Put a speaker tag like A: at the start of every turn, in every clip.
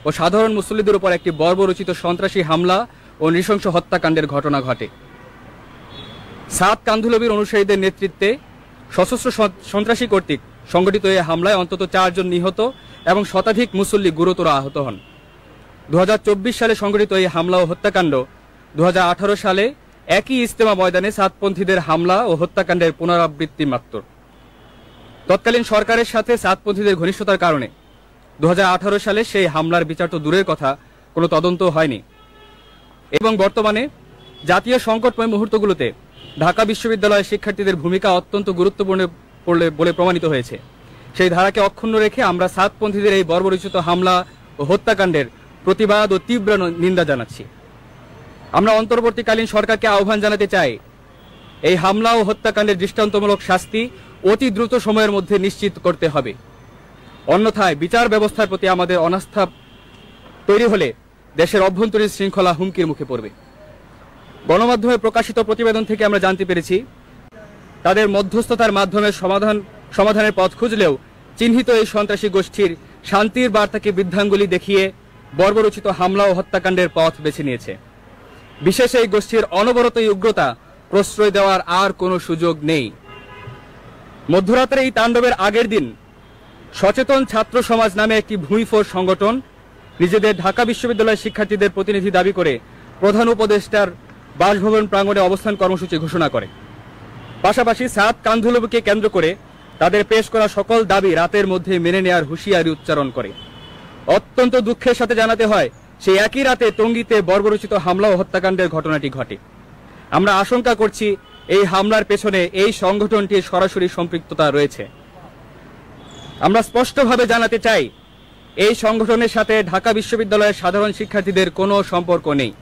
A: ও সাধারণ মুসল্লিদের উপর একটি বর্বরচিত সন্ত্রাসী হামলা ও নৃশংস হত্যাকাণ্ডের ঘটনা ঘটে। সাদ কান্ধুলভির অনুসারীদের নেতৃত্বে সশস্ত্র সন্ত্রাসী কর্তৃক সংগঠিত এই হামলায় অন্তত 4 জন নিহত এবং শতাধিক মুসল্লি গুরুতর আহত হন। 2024 সালে সংগঠিত এই হামলা ও হত্যাকাণ্ড 2018 সালে একই ইজতেমা ময়দানে সাদপন্থীদের হামলা ও হত্যাকাণ্ডের পুনরাবৃত্তি মাত্র। তৎকালীন সরকারের সাথে সাদপন্থীদের ঘনিষ্ঠতার কারণে 2018 সালে সেই হামলার বিচার তো দূরের কথা, কোনো তদন্ত হয়নি এবং বর্তমানে জাতীয় সংকটময় মুহূর্তগুলোতে ঢাকা বিশ্ববিদ্যালয়ের শিক্ষার্থীদের ভূমিকা অত্যন্ত গুরুত্বপূর্ণ বলে প্রমাণিত হয়েছে। সেই ধারাকে অক্ষুণ্ণ রেখে আমরা সাদপন্থীদের এই বর্বরচিত হামলা ও হত্যাকাণ্ডের প্রতিবাদ ও তীব্র নিন্দা জানাচ্ছি। আমরা অন্তর্বর্তীকালীন সরকারকে আহ্বান জানাতে চাই, এই হামলা ও হত্যাকাণ্ডের দৃষ্টান্তমূলক শাস্তি অতি দ্রুত সময়ের মধ্যে নিশ্চিত করতে হবে। অন্যথায় বিচার ব্যবস্থার প্রতি আমাদের অনাস্থা তৈরি হলে দেশের অভ্যন্তরীণ শৃঙ্খলা হুমকির মুখে পড়বে। গণমাধ্যমে প্রকাশিত প্রতিবেদন থেকে আমরা জানতে পেরেছি, তাদের মধ্যস্থতার মাধ্যমে সমাধানের পথ খুঁজলেও চিহ্নিত এই সন্ত্রাসী গোষ্ঠীর শান্তির বার্তাকে বৃদ্ধাঙ্গুলি দেখিয়ে বর্বরচিত হামলা ও হত্যাকাণ্ডের পথ বেছে নিয়েছে। বিশেষ এই গোষ্ঠীর অনবরত এই উগ্রতা প্রশ্রয় দেওয়ার আর কোনো সুযোগ নেই। মধ্যরাতের এই তাণ্ডবের আগের দিন সচেতন ছাত্র সমাজ নামে একটি ভূঁইফোর সংগঠন নিজেদের ঢাকা বিশ্ববিদ্যালয়ের শিক্ষার্থীদের প্রতিনিধি দাবি করে প্রধান উপদেষ্টার বাসভবন প্রাঙ্গণে অবস্থান কর্মসূচি ঘোষণা করে। পাশাপাশি সাদ কান্ধুলভিকে কেন্দ্র করে তাদের পেশ করা সকল দাবি রাতের মধ্যে মেনে নেওয়ার হুঁশিয়ারি উচ্চারণ করে। অত্যন্ত দুঃখের সাথে জানাতে হয়, সেই একই রাতে টঙ্গীতে বর্বরচিত হামলা ও হত্যাকাণ্ডের ঘটনাটি ঘটে। আমরা আশঙ্কা করছি এই হামলার পেছনে এই সংগঠনটির সরাসরি সম্পৃক্ততা রয়েছে। আমরা স্পষ্টভাবে জানাতে চাই, এই সংগঠনের সাথে ঢাকা বিশ্ববিদ্যালয়ের সাধারণ শিক্ষার্থীদের কোনো সম্পর্ক নেই।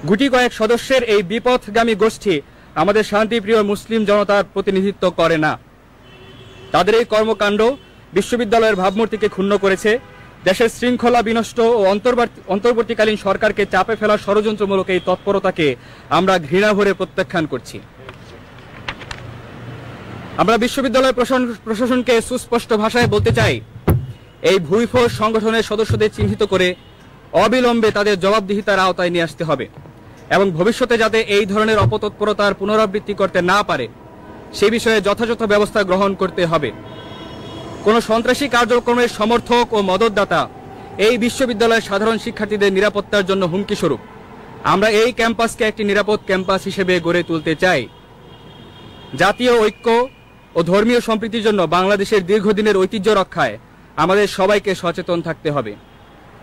A: গুটি কয়েক সদস্যের এই বিপথগামী গোষ্ঠী আমাদের শান্তিপ্রিয় মুসলিম জনতার প্রতিনিধিত্ব করে না। তাদের এই কর্মকাণ্ড বিশ্ববিদ্যালয়ের ভাবমূর্তিকে ক্ষুণ্ণ করেছে, দেশের শৃঙ্খলা বিনষ্ট ও অন্তর্বর্তীকালীন সরকারকে চাপে ফেলার ষড়যন্ত্রমূলক এই তৎপরতাকে আমরা ঘৃণা ভরে প্রত্যাখ্যান করছি। আমরা বিশ্ববিদ্যালয় প্রশাসনকে সুস্পষ্ট ভাষায় বলতে চাই, এই ভূঁইফোর সংগঠনের সদস্যদের চিহ্নিত করে অবিলম্বে তাদের জবাবদিহিতার আওতায় নিয়ে আসতে হবে এবং ভবিষ্যতে যাতে এই ধরনের অপতৎপরতার পুনরাবৃত্তি করতে না পারে সে বিষয়ে যথাযথ ব্যবস্থা গ্রহণ করতে হবে। কোন সন্ত্রাসী কার্যক্রমের সমর্থক ও মদতদাতা এই বিশ্ববিদ্যালয়ের সাধারণ শিক্ষার্থীদের নিরাপত্তার জন্য হুমকি স্বরূপ। আমরা এই ক্যাম্পাসকে একটি নিরাপদ ক্যাম্পাস হিসেবে গড়ে তুলতে চাই। জাতীয় ঐক্য ও ধর্মীয় সম্প্রীতির জন্য বাংলাদেশের দীর্ঘদিনের ঐতিহ্য রক্ষায় আমাদের সবাইকে সচেতন থাকতে হবে।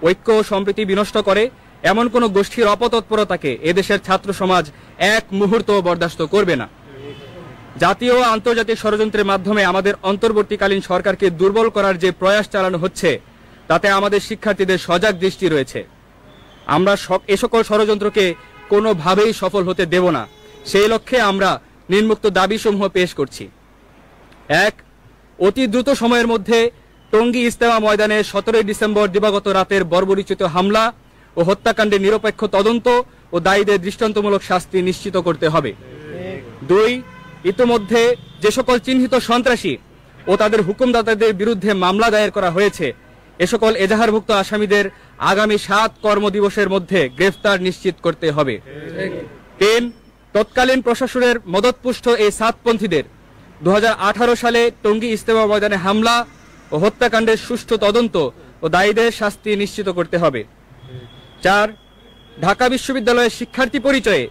A: ঐক্য ও সম্প্রীতি বিনষ্ট করে এমন কোন গোষ্ঠীর অপতৎপরতাকে এদেশের ছাত্র সমাজ এক মুহূর্ত বরদাস্ত করবে না। জাতীয় ও আন্তর্জাতিক ষড়যন্ত্রের মাধ্যমে আমাদের অন্তর্বর্তীকালীন সরকারকে দুর্বল করার যে প্রয়াস চালানো হচ্ছে তাতে আমাদের শিক্ষার্থীদের সজাগ দৃষ্টি রয়েছে। আমরা এ সকল ষড়যন্ত্রকে কোনোভাবেই সফল হতে দেব না। সেই লক্ষ্যে আমরা নিম্নোক্ত দাবিসমূহ পেশ করছি। 1. অতি দ্রুত সময়ের মধ্যে টঙ্গী ইজতেমা ময়দানে 17 ডিসেম্বর দিবাগত রাতের বর্বরচিত হামলা ও হত্যাকাণ্ডের নিরপেক্ষ তদন্ত ও দায়ীদের দৃষ্টান্তমূলক শাস্তি নিশ্চিত করতে হবে। 2. ইতোমধ্যে যে সকল চিহ্নিত সন্ত্রাসী ও তাদের হুকুমদাতাদের বিরুদ্ধে মামলা দায়ের করা হয়েছে এ সকল এজাহারভুক্ত আসামিদের আগামী 7 কর্মদিবসের মধ্যে গ্রেফতার নিশ্চিত করতে হবে। 3. তৎকালীন প্রশাসনের মদতপুষ্ট এই সাতপন্থীদের 2018 সালে টঙ্গী ইজতেমা ময়দানে হামলা ও হত্যাকাণ্ডের সুষ্ঠু তদন্ত ও দায়ীদের শাস্তি নিশ্চিত করতে হবে। 4. ঢাকা বিশ্ববিদ্যালয়ের শিক্ষার্থী পরিচয়ে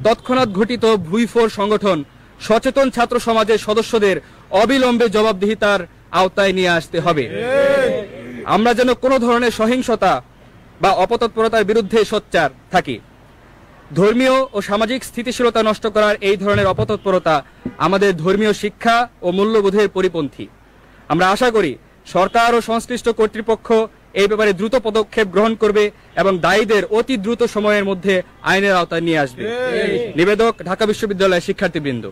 A: তৎক্ষণাৎ ঘটিত ভূঁইফোর সংগঠন সচেতন ছাত্র সমাজের সদস্যদের অবিলম্বে জবাবদিহিতার আওতায় নিয়ে আসতে হবে। আমরা যেন কোনো ধরনের সহিংসতা বা অপতৎপরতার বিরুদ্ধে সোচ্চার থাকি। ধর্মীয় ও সামাজিক স্থিতিশীলতা নষ্ট করার এই ধরনের অপতৎপরতা আমাদের ধর্মীয় শিক্ষা ও মূল্যবোধের পরিপন্থী। আমরা আশা করি সরকার ও সংশ্লিষ্ট কর্তৃপক্ষ এই ব্যাপারে দ্রুত পদক্ষেপ গ্রহণ করবে এবং দায়ীদের অতি দ্রুত সময়ের মধ্যে আইনের আওতায় নিয়ে আসবে। নিবেদক, ঢাকা বিশ্ববিদ্যালয়ের শিক্ষার্থীবৃন্দ।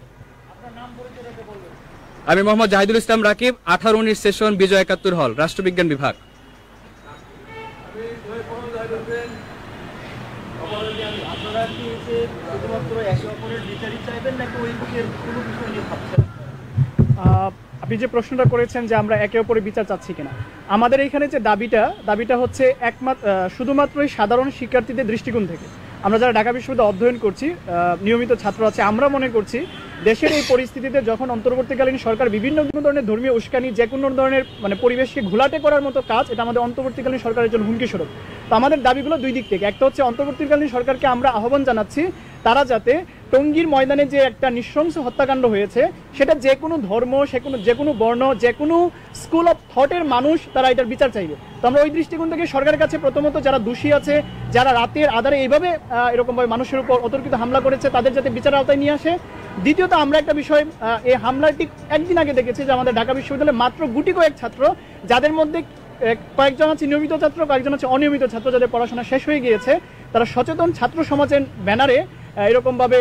A: আমি মোহাম্মদ জাহিদুল ইসলাম রাকিব, 18-19 সেশন, বিজয় 71 হল, রাষ্ট্রবিজ্ঞান বিভাগ।
B: আপনি যে প্রশ্নটা করেছেন যে আমরা একে অপরের বিচার চাচ্ছি কিনা, আমাদের এখানে যে দাবিটা হচ্ছে শুধুমাত্রই সাধারণ শিক্ষার্থীদের দৃষ্টিকোণ থেকে। আমরা যারা ঢাকা বিশ্ববিদ্যালয়ে অধ্যয়ন করছি, নিয়মিত ছাত্র আছে, আমরা মনে করছি দেশের এই পরিস্থিতিতে যখন অন্তর্বর্তীকালীন সরকার বিভিন্ন ধরনের ধর্মীয় উস্কানি, যে কোনো ধরনের পরিবেশকে ঘোলাটে করার মতো কাজ, এটা আমাদের অন্তর্বর্তীকালীন সরকারের জন্য হুমকি স্বরূপ। তো আমাদের দাবিগুলো দুই দিক থেকে। একটা হচ্ছে অন্তর্বর্তীকালীন সরকারকে আমরা আহ্বান জানাচ্ছি তারা যাতে টঙ্গীর ময়দানে যে একটা নৃশংস হত্যাকাণ্ড হয়েছে, সেটা যে কোনো ধর্ম, যে কোনো বর্ণ, যে কোনো স্কুল অফ থটের মানুষ তারা এটার বিচার চাইবে। তো আমরা ওই দৃষ্টিকোণ থেকে সরকারের কাছে প্রথমত যারা দোষী আছে, যারা রাতের আধারে এইভাবে এরকমভাবে মানুষের উপর অতর্কিত হামলা করেছে, তাদের যাতে বিচারের আওতায় নিয়ে আসে। দ্বিতীয়ত আমরা একটা বিষয়, এই হামলার ঠিক একদিন আগে দেখেছি যে আমাদের ঢাকা বিশ্ববিদ্যালয়ে মাত্র গুটি কয়েক ছাত্র, যাদের মধ্যে কয়েকজন আছে নিয়মিত ছাত্র, কয়েকজন আছে অনিয়মিত ছাত্র, যাদের পড়াশোনা শেষ হয়ে গিয়েছে, তারা সচেতন ছাত্র সমাজের ব্যানারে এরকমভাবে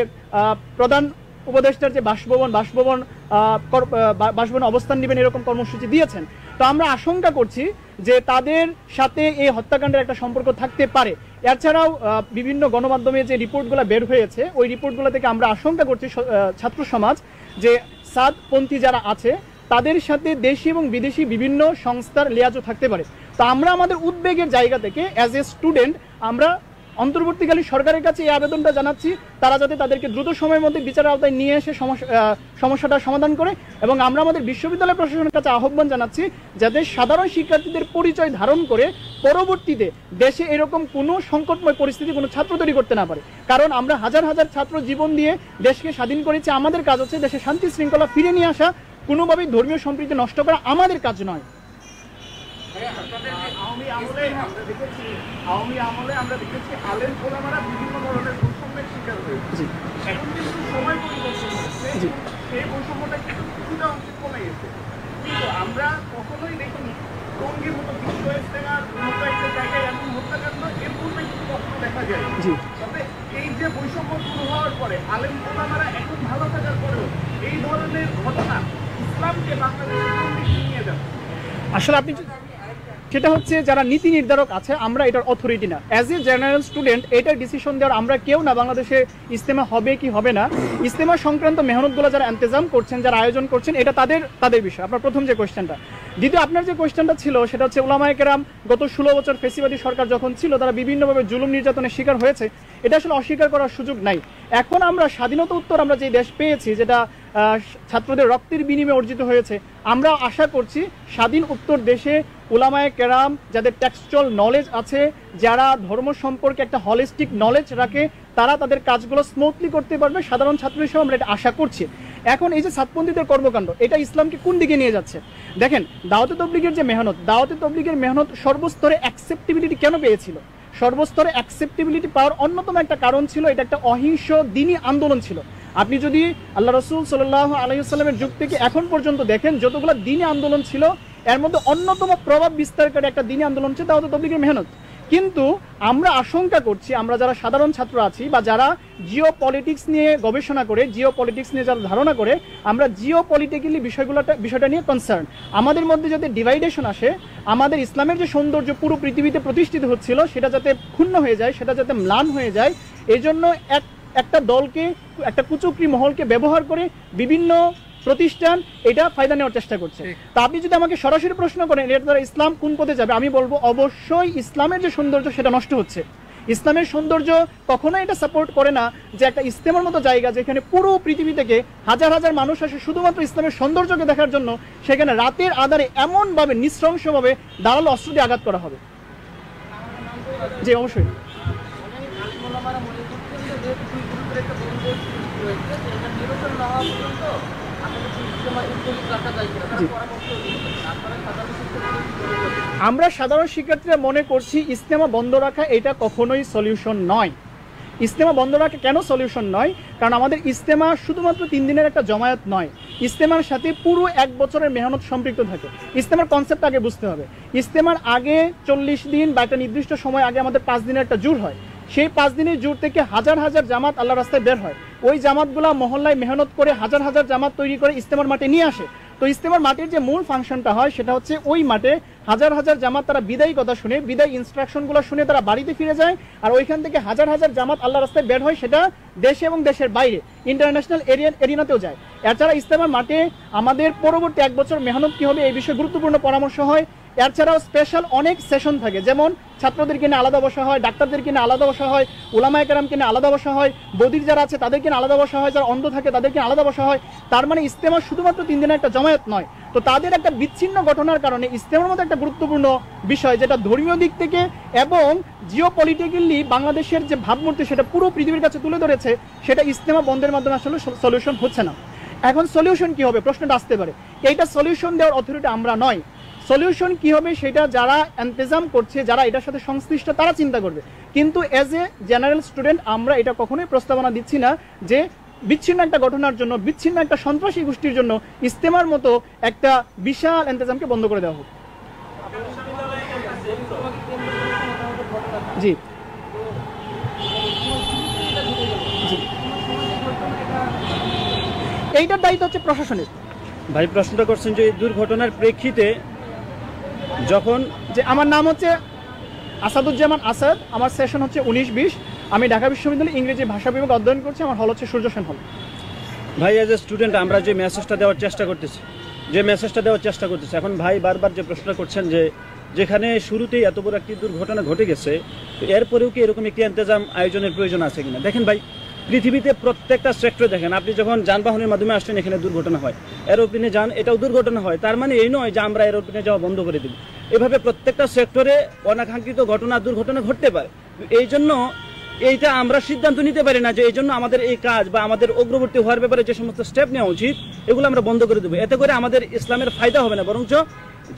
B: প্রধান উপদেষ্টার যে বাসভবন অবস্থান নেবেন এরকম কর্মসূচি দিয়েছেন। তো আমরা আশঙ্কা করছি যে তাদের সাথে এই হত্যাকাণ্ডের একটা সম্পর্ক থাকতে পারে। এছাড়াও বিভিন্ন গণমাধ্যমে যে রিপোর্টগুলো বের হয়েছে, ওই রিপোর্টগুলো থেকে আমরা আশঙ্কা করছি ছাত্র সমাজ যে সাদপন্থী যারা আছে তাদের সাথে দেশি এবং বিদেশি বিভিন্ন সংস্থার লিয়াজও থাকতে পারে। তো আমরা আমাদের উদ্বেগের জায়গা থেকে অ্যাজ এ স্টুডেন্ট আমরা অন্তর্বর্তীকালীন সরকারের কাছে এই আবেদনটা জানাচ্ছি, তারা যাতে তাদেরকে দ্রুত সময়ের মধ্যে বিচারের আওতায় নিয়ে এসে সমস্যাটা সমাধান করে। এবং আমরা আমাদের বিশ্ববিদ্যালয় প্রশাসনের কাছে আহ্বান জানাচ্ছি যাতে সাধারণ শিক্ষার্থীদের পরিচয় ধারণ করে পরবর্তীতে দেশে এরকম কোনো সংকটময় পরিস্থিতি কোনো ছাত্র তৈরি করতে না পারে। কারণ আমরা হাজার হাজার ছাত্র জীবন দিয়ে দেশকে স্বাধীন করেছি, আমাদের কাজ হচ্ছে দেশে শান্তি শৃঙ্খলা ফিরে নিয়ে আসা, কোনোভাবেই ধর্মীয় সম্প্রীতি নষ্ট করা আমাদের কাজ নয়।
C: আওয়ামী আমলে আমরা দেখেছি আলেম ওলামারা বিভিন্ন ধরনের বৈষম্যের শিকার হয়েছে। এখন কিন্তু সময় পরিবর্তন হচ্ছে, সেই বৈষম্যটা কিন্তু কিছুটা অংশে কমে গেছে। কিন্তু আমরা কখনোই দেখিনি টঙ্গীর মতো বিশ্ব ইজতেমার মতো একটা জায়গায় এমন হত্যাকাণ্ড এর পূর্বে কিন্তু কখনো দেখা যায়। তবে এই যে বৈষম্য শুরু হওয়ার পরে আলেম ওলামারা এখন ভালো থাকার পরেও এই ধরনের ঘটনা ইসলামকে বাংলাদেশের দিকে নিয়ে যাবে।
B: আসলে আপনি সেটা হচ্ছে যারা নীতি নির্ধারক আছে, আমরা এটার অথরিটি না। অ্যাজ এ জেনারেল স্টুডেন্ট এটার ডিসিশন দেওয়ার আমরা কেউ না। বাংলাদেশে ইজতেমা হবে কি হবে না, ইজতেমা সংক্রান্ত মেহনতগুলো যারা ইন্তজাম করছেন, যারা আয়োজন করছেন, এটা তাদের বিষয়। আপনার প্রথম যে কোয়েশ্চেনটা। দ্বিতীয় আপনার যে কোয়েশ্চেনটা ছিল সেটা হচ্ছে ওলামায়ে কেরাম গত 16 বছর ফেসিবাদী সরকার যখন ছিল তারা বিভিন্নভাবে জুলুম নির্যাতনের শিকার হয়েছে, এটা আসলে অস্বীকার করার সুযোগ নাই। এখন আমরা স্বাধীনতা উত্তর আমরা যে দেশ পেয়েছি, যেটা ছাত্রদের রক্তের বিনিময়ে অর্জিত হয়েছে, আমরা আশা করছি স্বাধীন উত্তর দেশে উলামায়ে কেরাম যাদের টেক্সচুয়াল নলেজ আছে, যারা ধর্ম সম্পর্কে একটা হলিস্টিক নলেজ রাখে, তারা তাদের কাজগুলো স্মুথলি করতে পারবে। সাধারণ ছাত্র হিসেবে আমরা এটা আশা করছি। এখন এই যে সাতপন্থীদের কর্মকাণ্ড, এটা ইসলামকে কোন দিকে নিয়ে যাচ্ছে? দেখেন, দাওয়াতে তবলিগের যে মেহনত সর্বস্তরে অ্যাকসেপ্টেবিলিটি কেন পেয়েছিল? সর্বস্তরে অ্যাকসেপ্টেবিলিটি পাওয়ার অন্যতম একটা কারণ ছিল এটা একটা অহিংস দিনী আন্দোলন ছিল। আপনি যদি আল্লাহ রাসূল সাল্লাল্লাহু আলাইহি ওয়াসাল্লামের যুগ থেকে এখন পর্যন্ত দেখেন, যতগুলো দিনী আন্দোলন ছিল এর মধ্যে অন্যতম প্রভাব বিস্তারকারী একটা দিনী আন্দোলন হচ্ছে দাওয়াতে তবলিগের মেহনত। কিন্তু আমরা আশঙ্কা করছি, আমরা যারা সাধারণ ছাত্র আছি বা যারা জিও পলিটিক্স নিয়ে গবেষণা করে, জিও পলিটিক্স নিয়ে যারা ধারণা করে, আমরা জিও পলিটিক্যালি বিষয়টা নিয়ে কনসার্ন। আমাদের মধ্যে যাতে ডিভাইডেশন আসে, আমাদের ইসলামের যে সৌন্দর্য পুরো পৃথিবীতে প্রতিষ্ঠিত হচ্ছিল সেটা যাতে ক্ষুণ্ণ হয়ে যায়, সেটা যাতে ম্লান হয়ে যায়, এই জন্য একটা দলকে, একটা কুচক্রী মহলকে ব্যবহার করে বিভিন্ন প্রতিষ্ঠান এটা ফায়দা নেওয়ার চেষ্টা করছে। তা আপনি যদি আমাকে সরাসরি প্রশ্ন করেন এর দ্বারা ইসলাম কোন পথে যাবে, আমি বলবো অবশ্যই ইসলামের যে সৌন্দর্য সেটা নষ্ট হচ্ছে। ইসলামের সৌন্দর্য কখনোই এটা সাপোর্ট করে না যে একটা ইজতেমার মতো জায়গা যেখানে পুরো পৃথিবী থেকে হাজার হাজার মানুষ আসে শুধুমাত্র ইসলামের সৌন্দর্যকে দেখার জন্য, সেখানে রাতের আধারে এমনভাবে নৃশংসভাবে ধারালো অস্ত্র দিয়ে আঘাত করা হবে। জি অবশ্যই। আমরা সাধারণ শিক্ষার্থীরা মনে করছি ইজতেমা বন্ধ রাখা এটা কখনোই সলিউশন নয়। ইজতেমা বন্ধ রাখা কেন সলিউশন নয়? কারণ আমাদের ইজতেমা শুধুমাত্র 3 দিনের একটা জমায়েত নয়, ইজতেমার সাথে পুরো 1 বছরের মেহনত সম্পৃক্ত থাকে। ইজতেমার কনসেপ্ট আগে বুঝতে হবে। ইজতেমার আগে 40 দিন বা একটা নির্দিষ্ট সময় আগে আমাদের 5 দিনের একটা জুর হয়। সেই 5 দিনের জুর থেকে হাজার হাজার জামাত আল্লাহ রাস্তায় বের হয়। ওই জামাতগুলা মহল্লায় মেহনত করে হাজার হাজার জামাত তৈরি করে ইজতেমার মাঠে নিয়ে আসে। তো ইজতেমার মাঠের যে মূল ফাংশনটা হয় সেটা হচ্ছে ওই মাঠে হাজার হাজার জামাত তারা বিদায়ী কথা শুনে, বিদায় ইনস্ট্রাকশনগুলো শুনে তারা বাড়িতে ফিরে যায়, আর ওইখান থেকে হাজার হাজার জামাত আল্লাহ রাস্তায় বের হয়, সেটা দেশে এবং দেশের বাইরে ইন্টারন্যাশনাল এরিয়াতেও যায়। এছাড়া ইজতেমার মাঠে আমাদের পরবর্তী 1 বছর মেহনত কী হবে এই বিষয়ে গুরুত্বপূর্ণ পরামর্শ হয়। এছাড়াও স্পেশাল অনেক সেশন থাকে, যেমন ছাত্রদেরকে নিয়ে আলাদা বসা হয়, ডাক্তারদেরকে নিয়ে আলাদা বসা হয়, উলামায়ে কেরামকে নিয়ে আলাদা বসা হয়, বদির যারা আছে তাদেরকে নিয়ে আলাদা বসা হয়, যারা অন্ধ থাকে তাদেরকে আলাদা বসা হয়। তার মানে ইজতেমা শুধুমাত্র 3 দিনের একটা জমায়েত নয়। তো তাদের একটা বিচ্ছিন্ন ঘটনার কারণে ইজতেমার মতো একটা গুরুত্বপূর্ণ বিষয়, যেটা ধর্মীয় দিক থেকে এবং জিও পলিটিক্যালি বাংলাদেশের যে ভাবমূর্তি সেটা পুরো পৃথিবীর কাছে তুলে ধরেছে, সেটা ইজতেমা বন্ধের মাধ্যমে আসলে সলিউশন হচ্ছে না। এখন সলিউশন কি হবে প্রশ্নটা আসতে পারে। এইটা সলিউশন দেওয়ার অথরিটি আমরা নয়। সলিউশন কি হবে সেটা যারা ইন্তজাম করছে, যারা এটার সাথে সংশ্লিষ্ট, তারা চিন্তা করবে। কিন্তু এজ এ জেনারেল স্টুডেন্ট আমরা এটা কখনোই প্রস্তাবনা দিচ্ছি না যে বিচ্ছিন্ন একটা ঘটনার জন্য, বিচ্ছিন্ন একটা সন্ত্রাসী গোষ্ঠীর জন্য ইজতেমার মতো একটা বিশাল ইন্তজামকে বন্ধ করে দেওয়া হোক। জি এইটার দায়িত্ব হচ্ছে প্রশাসনের।
D: ভাই প্রশ্নটা করছেন যে এই দুর্ঘটনার প্রেক্ষিতে যখন
B: যে আমার নাম হচ্ছে আসাদুজ্জামান আসাদ, আমার সেশন হচ্ছে 19-20, আমি ঢাকা বিশ্ববিদ্যালয়ে ইংরেজি ভাষা বিভাগ অধ্যয়ন করছি, আমার হল হচ্ছে সূর্য সেন হল।
D: ভাই এজ এ স্টুডেন্ট আমরা যে মেসেজটা দেওয়ার চেষ্টা করতেছি, এখন ভাই বারবার যে প্রশ্ন করছেন যে যেখানে শুরুতেই এত বড় একটি দুর্ঘটনা ঘটে গেছে, তো এরপরেও কি এরকম একটি ইন্তজাম আয়োজনের প্রয়োজন আছে কিনা। দেখেন ভাই, পৃথিবীতে প্রত্যেকটা সেক্টরে দেখেন, আপনি যখন যানবাহনের মাধ্যমে আসছেন এখানে দুর্ঘটনা হয়, এরোপ্লেনে যান এটাও দুর্ঘটনা হয়। তার মানে এই নয় যে আমরা এরোপ্লেনে যাওয়া বন্ধ করে দেব। এভাবে প্রত্যেকটা সেক্টরে অনাকাঙ্ক্ষিত দুর্ঘটনা ঘটতে পারে। এই জন্য এইটা আমরা সিদ্ধান্ত নিতে পারি না যে এই জন্য আমাদের এই কাজ বা আমাদের অগ্রবর্তী হওয়ার ব্যাপারে যে সমস্ত স্টেপ নেওয়া উচিত এগুলো আমরা বন্ধ করে দেবো। এতে করে আমাদের ইসলামের ফায়দা হবে না, বরঞ্চ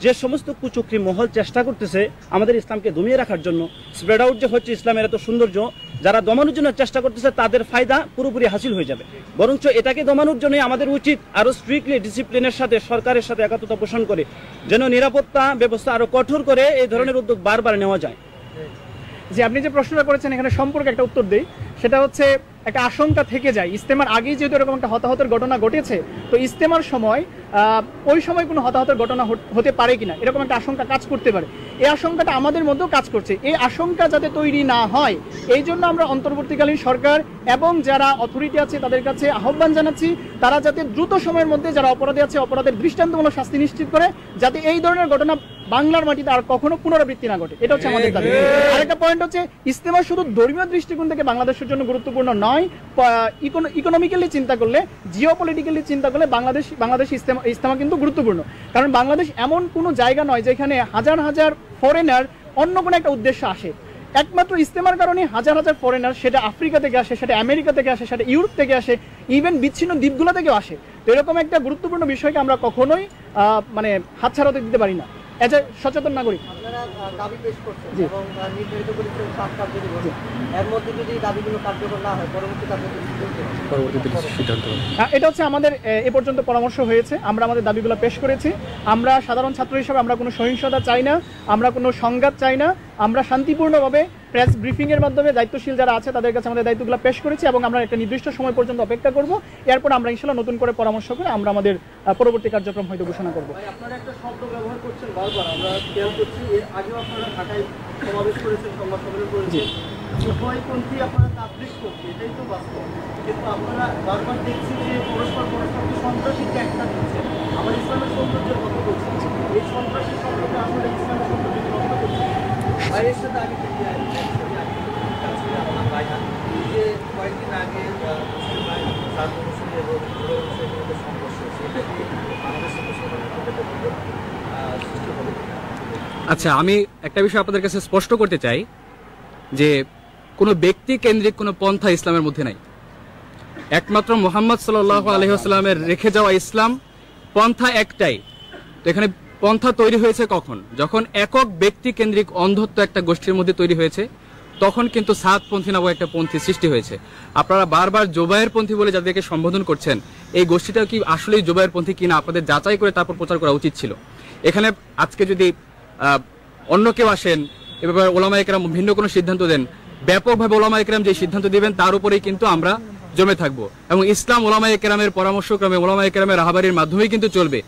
D: যে সমস্ত কুচক্রী মহল চেষ্টা করতেছে আমাদের ইসলামকে দমিয়ে রাখার জন্য, স্প্রেড আউট যে হচ্ছে ইসলামের এত সৌন্দর্য, যারা দমানোর জন্য চেষ্টা করতেছে তাদের ফায়দা পুরোপুরি হাসিল হয়ে যাবে। বরঞ্চ এটাকে দমানোর জন্যই আমাদের উচিত আরো স্ট্রিক্টলি ডিসিপ্লিনের সাথে সরকারের সাথে একাত্মতা পোষণ করে যেন নিরাপত্তা ব্যবস্থা আরো কঠোর করে এই ধরনের উদ্যোগ বারবার নেওয়া যায়।
B: যে আপনি যে প্রশ্নটা করেছেন এখানে সম্পর্কে একটা উত্তর দেই, সেটা হচ্ছে একটা আশঙ্কা থেকে যায়। ইজতেমার আগেই যেহেতু এরকম একটা হতাহতের ঘটনা ঘটেছে, তো ইজতেমার সময় ওই সময় কোনো হতাহতের ঘটনা হতে পারে কিনা এরকম একটা আশঙ্কা কাজ করতে পারে। এই আশঙ্কাটা আমাদের মধ্যেও কাজ করছে। এই আশঙ্কা যাতে তৈরি না হয় এই জন্য আমরা অন্তর্বর্তীকালীন সরকার এবং যারা অথরিটি আছে তাদের কাছে আহ্বান জানাচ্ছি, তারা যাতে দ্রুত সময়ের মধ্যে যারা অপরাধী আছে অপরাধের দৃষ্টান্তমূলক শাস্তি নিশ্চিত করে, যাতে এই ধরনের ঘটনা বাংলার মাটিতে আর কখনো পুনরাবৃত্তি না ঘটে। এটা হচ্ছে আমাদের দাবি। আরেকটা পয়েন্ট হচ্ছে ইজতেমা শুধু ধর্মীয় দৃষ্টিকোণ থেকে বাংলাদেশের জন্য গুরুত্বপূর্ণ নয়, ইকোনমিক্যালি চিন্তা করলে, জিও পলিটিক্যালি চিন্তা করলে বাংলাদেশ ইজতেমা কিন্তু গুরুত্বপূর্ণ। কারণ বাংলাদেশ এমন কোনো জায়গা নয় যেখানে হাজার হাজার ফরেনার অন্য কোনো একটা উদ্দেশ্য আসে। একমাত্র ইজতেমার কারণে হাজার হাজার ফরেনার, সেটা আফ্রিকা থেকে আসে, সেটা আমেরিকা থেকে আসে, সেটা ইউরোপ থেকে আসে, ইভেন বিচ্ছিন্ন দ্বীপগুলো থেকেও আসে। তো এরকম একটা গুরুত্বপূর্ণ বিষয়কে আমরা কখনোই মানে হাতছাড়া হতে দিতে পারি না এজ এ সচেতন নাগরিক।
E: আপনারা দাবি পেশ করছেন এবং নির্ধারিত করেছেন 7 কার্যদিবস, এর মধ্যে যদি দাবিগুলো কার্যকর না হয় পরবর্তী সিদ্ধান্ত।
B: এটা হচ্ছে আমাদের এ পর্যন্ত পরামর্শ হয়েছে, আমরা আমাদের দাবিগুলো পেশ করেছি। আমরা সাধারণ ছাত্র হিসেবে আমরা কোনো সহিংসতা চাই না, আমরা কোনো সংঘাত চাই না। আমরা শান্তিপূর্ণভাবে প্রেস ব্রিফিংয়ের মাধ্যমে দায়িত্বশীল যারা আছে তাদের কাছে আমাদের দায়িত্বগুলো পেশ করেছি এবং আমরা একটা নির্দিষ্ট সময় পর্যন্ত অপেক্ষা করব। এরপর আমরা ইনশাআল্লাহ নতুন করে পরামর্শ করে আমরা আমাদের পরবর্তী কার্যক্রম হয়তো ঘোষণা করব।
E: আপনারা একটা শব্দ ব্যবহার করছেন বারবার, আমরা খেয়াল করছি, এর আগেও আপনারা ঢাকায় সমাবেশ করেছেন, সংবাদ সম্মেলন করেছেন, উভয়পন্থী আপনারা তাবলীগ করছেন, এটাই তো বাস্তব। কিন্তু আপনারা বারবার দেখছি যে পরস্পরকে সন্ত্রাসী ট্যাগটা দিচ্ছেন। আমার ইসলামের সৌন্দর্যের কথা বলছি, এই সন্ত্রাসী শব্দটা আসলে ইসলামের সৌন্দর্য নষ্ট করছে। বাইরের সাথে আগে যে কয়েকদিন আগে
A: আচ্ছা, আমি একটা বিষয় আপনাদের কাছে স্পষ্ট করতে চাই যে কোনো ব্যক্তি কেন্দ্রিক কোনো পন্থা ইসলামের মধ্যে নাই। একমাত্র মুহাম্মদ সাল্লাল্লাহু আলাইহি ওয়াসাল্লামের রেখে যাওয়া ইসলাম পন্থা একটাই। তো এখানে পন্থা তৈরি হয়েছে কখন? যখন একক ব্যক্তি কেন্দ্রিক অন্ধত্ব একটা গোষ্ঠীর মধ্যে তৈরি হয়েছে, তখন কিন্তু সাতপন্থী নামক একটা পন্থী সৃষ্টি হয়েছে। আপনারা বারবার জোবায়ের পন্থী বলে যাদেরকে সম্বোধন করছেন, এই গোষ্ঠীটা কি আসলেই জোবায়ের পন্থী কিনা আপনাদের যাচাই করে তারপর প্রচার করা উচিত ছিল। এখানে আজকে যদি অন্য কেউ আসেন, এ ব্যাপারে ওলামায়ে কেরাম ভিন্ন কোনো সিদ্ধান্ত দেন, ব্যাপকভাবে ওলামায়ে কেরাম যে সিদ্ধান্ত দিবেন তার উপরেই কিন্তু আমরা জমে থাকবো এবং ইসলাম ওলামায়ে কেরামের পরামর্শক্রমে, ওলামায়ে কেরামের রাহবারির মাধ্যমেই কিন্তু চলবে।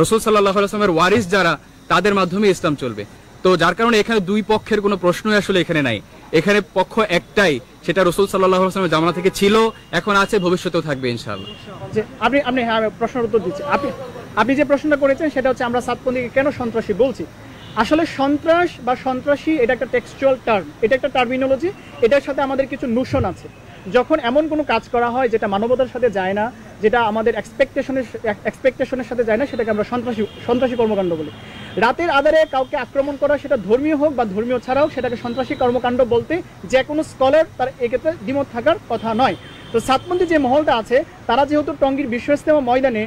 A: রাসূল সাল্লাল্লাহু আলাইহি ওয়াসাল্লামের ওয়ারিস যারা, তাদের মাধ্যমে ইসলাম চলবে। তো যার কারণে এখানে দুই পক্ষের কোনো প্রশ্নই আসলে এখানে নাই। এখানে পক্ষ একটাই, সেটা রাসূল সাল্লাল্লাহু আলাইহি ওয়াসাল্লামের জামানা থেকে ছিল, এখন আছে, ভবিষ্যতেও থাকবে ইনশাআল্লাহ।
B: যে আপনি হ্যাঁ, আমি প্রশ্নের উত্তর দিচ্ছি। আপনি যে প্রশ্নটা করেছেন সেটা হচ্ছে আমরা সাতপন্থীকে কেন সন্ত্রাসী বলছি। আসলে সন্ত্রাস বা সন্ত্রাসী এটা একটা টেক্সচুয়াল টার্ম, এটা একটা টার্মিনোলজি, এটার সাথে আমাদের কিছু নোশন আছে। যখন এমন কোনো কাজ করা হয় যেটা মানবতার সাথে যায় না, যেটা আমাদের এক্সপেকটেশনের সাথে যায় না, সেটাকে আমরা সন্ত্রাসী কর্মকাণ্ড বলি। রাতের আধারে কাউকে আক্রমণ করা, সেটা ধর্মীয় হোক বা ধর্মীয় ছাড়াও, সেটাকে সন্ত্রাসী কর্মকাণ্ড বলতে যে কোনো স্কলার তার এক্ষেত্রে দ্বিমত থাকার কথা নয়। তো সাতপন্থী যে মহলটা আছে, তারা যেহেতু টঙ্গীর বিশ্ব ইজতেমা ময়দানে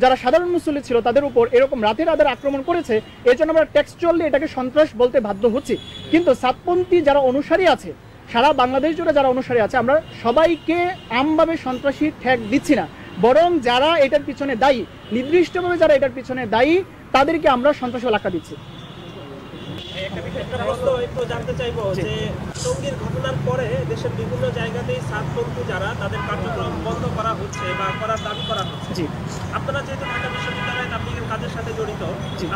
B: যারা সাধারণ মুসল্লি ছিল তাদের উপর এরকম রাতের আধারে আক্রমণ করেছে, এর জন্য আমরা টেক্সচুয়ালি এটাকে সন্ত্রাস বলতে বাধ্য হচ্ছি। কিন্তু সাতপন্থী যারা অনুসারী আছে, সারা বাংলাদেশ জুড়ে যারা অনুসারী আছে, আমরা সবাইকে আমভাবে সন্ত্রাসী ঠেক দিচ্ছি না, বরং যারা এটার পিছনে দায়ী, নির্দিষ্টভাবে যারা এটার পিছনে দায়ী, তাদেরকে আমরা সন্ত্রাসী এলাকা দিচ্ছি।
F: একটা প্রশ্ন একটু জানতে চাইবো যে টঙ্গীর ঘটনার পরে দেশের বিভিন্ন জায়গাতেই সাতপন্থী যারা, তাদের কার্যক্রম বন্ধ করা হচ্ছে বা করার দাবি করা হচ্ছে। আপনারা যেহেতু ঢাকা বিশ্ববিদ্যালয়ে তাবলীগের কাজের সাথে জড়িত,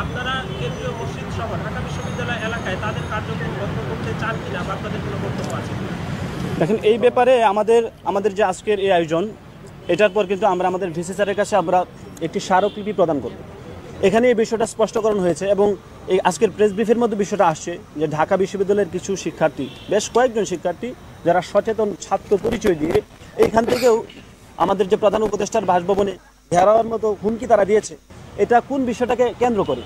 F: আপনারা কেন্দ্রীয় মসজিদ সহ ঢাকা বিশ্ববিদ্যালয় এলাকায় তাদের কার্যক্রম বন্ধ করতে চান কিনা বা আপনাদের কোনো বক্তব্য আছে?
D: দেখেন, এই ব্যাপারে আমাদের যে আজকের এই আয়োজন, এটার পর কিন্তু আমরা আমাদের ভিসি স্যারের কাছে আমরা একটি স্মারকলিপি প্রদান করব। এখানে এই বিষয়টা স্পষ্টকরণ হয়েছে এবং এই আজকের প্রেস ব্রিফের মধ্যে বিষয়টা আসছে যে ঢাকা বিশ্ববিদ্যালয়ের কিছু শিক্ষার্থী, বেশ কয়েকজন শিক্ষার্থী যারা সচেতন ছাত্র পরিচয় দিয়ে এইখান থেকেও আমাদের যে প্রধান উপদেষ্টার বাসভবনে ঘেরাওয়ার মতো হুমকি তারা দিয়েছে। এটা কোন বিষয়টাকে কেন্দ্র করে?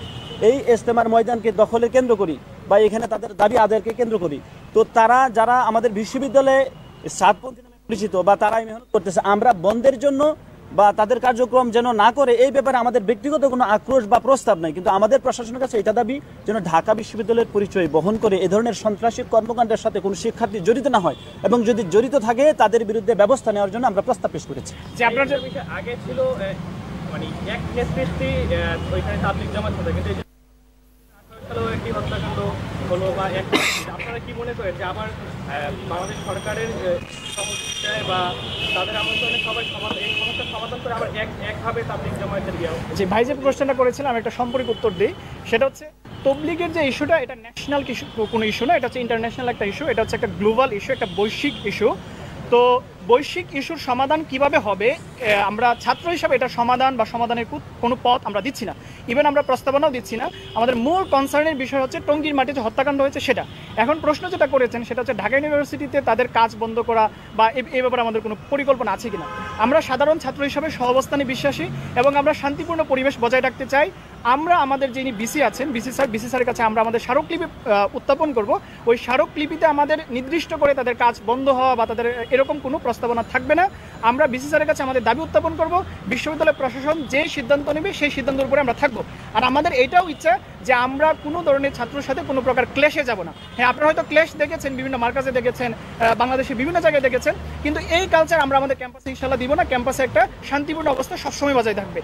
D: এই ইজতেমার ময়দানকে দখলের কেন্দ্র করি বা এখানে তাদের দাবি আদায়কে কেন্দ্র করি। তো তারা যারা আমাদের বিশ্ববিদ্যালয়ে সাতপন্থী নামে পরিচিত বা তারাই মেহনত করতেছে, আমরা বন্ধের জন্য বা তাদের কার্যক্রম যেন না করে, এই ব্যাপারে আমাদের ব্যক্তিগত কোনো আক্রোশ বা প্রস্তাব নাই। কিন্তু আমাদের প্রশাসনের কাছে এটা দাবি যেন ঢাকা বিশ্ববিদ্যালয়ের পরিচয় বহন করে এ ধরনের সন্ত্রাসী কর্মকাণ্ডের সাথে কোনো শিক্ষার্থী জড়িত না হয় এবং যদি জড়িত থাকে তাদের বিরুদ্ধে ব্যবস্থা নেওয়ার জন্য আমরা প্রস্তাব পেশ করেছি।
A: যে আপনার যে বিষয় আগে ছিল, মানে এক নেতৃত্বে ওইখানে তাবলীগ জামাত হতো, কিন্তু একটি হত্যাকাণ্ড হলো বা এক, আপনারা কি মনে করেন যে আবার বাংলাদেশ সরকারের সমস্যায় বা তাদের আমন্ত্রণে সবাই এই সমস্যার সমাধান করে আবার একভাবে তাবলীগ জামায়াতের দেওয়া?
B: যে ভাই যে প্রশ্নটা করেছিলাম, একটা সম্পর্ক উত্তর দিই। সেটা হচ্ছে তবলিগের যে ইস্যুটা, এটা ন্যাশনাল কোনো ইস্যু না, এটা হচ্ছে ইন্টারন্যাশনাল একটা ইস্যু, এটা হচ্ছে একটা গ্লোবাল ইস্যু, একটা বৈশ্বিক ইস্যু। তো বৈশ্বিক ইস্যুর সমাধান কিভাবে হবে, আমরা ছাত্র হিসাবে এটা সমাধান বা সমাধানের কোনো পথ আমরা দিচ্ছি না, ইভেন আমরা প্রস্তাবনাও দিচ্ছি না। আমাদের মূল কনসার্নের বিষয় হচ্ছে টঙ্গীর মাটিতে হত্যাকাণ্ড হয়েছে সেটা। এখন প্রশ্ন যেটা করেছেন সেটা হচ্ছে ঢাকা ইউনিভার্সিটিতে তাদের কাজ বন্ধ করা বা এই ব্যাপারে আমাদের কোনো পরিকল্পনা আছে কিনা। আমরা সাধারণ ছাত্র হিসাবে সহাবস্থানে বিশ্বাসী এবং আমরা শান্তিপূর্ণ পরিবেশ বজায় রাখতে চাই। আমরা আমাদের যিনি বিসি আছেন, বিসি স্যারের কাছে আমরা আমাদের স্মারকলিপি উত্থাপন করব। ওই স্মারকলিপিতে আমাদের নির্দিষ্ট করে তাদের কাজ বন্ধ হওয়া বা তাদের এরকম কোনো প্রস্তাবনা থাকবে না। আমরা বিসি স্যারের কাছে আমাদের দাবি উত্থাপন করব, বিশ্ববিদ্যালয় প্রশাসন যে সিদ্ধান্ত নেবে সেই সিদ্ধান্তের উপরে আমরা থাকবো। আর আমাদের এটাও ইচ্ছা যে আমরা কোনো ধরনের ছাত্রের সাথে কোনো প্রকার ক্লেশে যাব না। হ্যাঁ, আপনারা হয়তো ক্লেশ দেখেছেন, বিভিন্ন মার্কাজে দেখেছেন, বাংলাদেশের বিভিন্ন জায়গায় দেখেছেন, কিন্তু এই কালচার আমরা আমাদের ক্যাম্পাসে ইনশাল্লাহ দিব না। ক্যাম্পাসে একটা শান্তিপূর্ণ অবস্থা সবসময় বজায় থাকবে।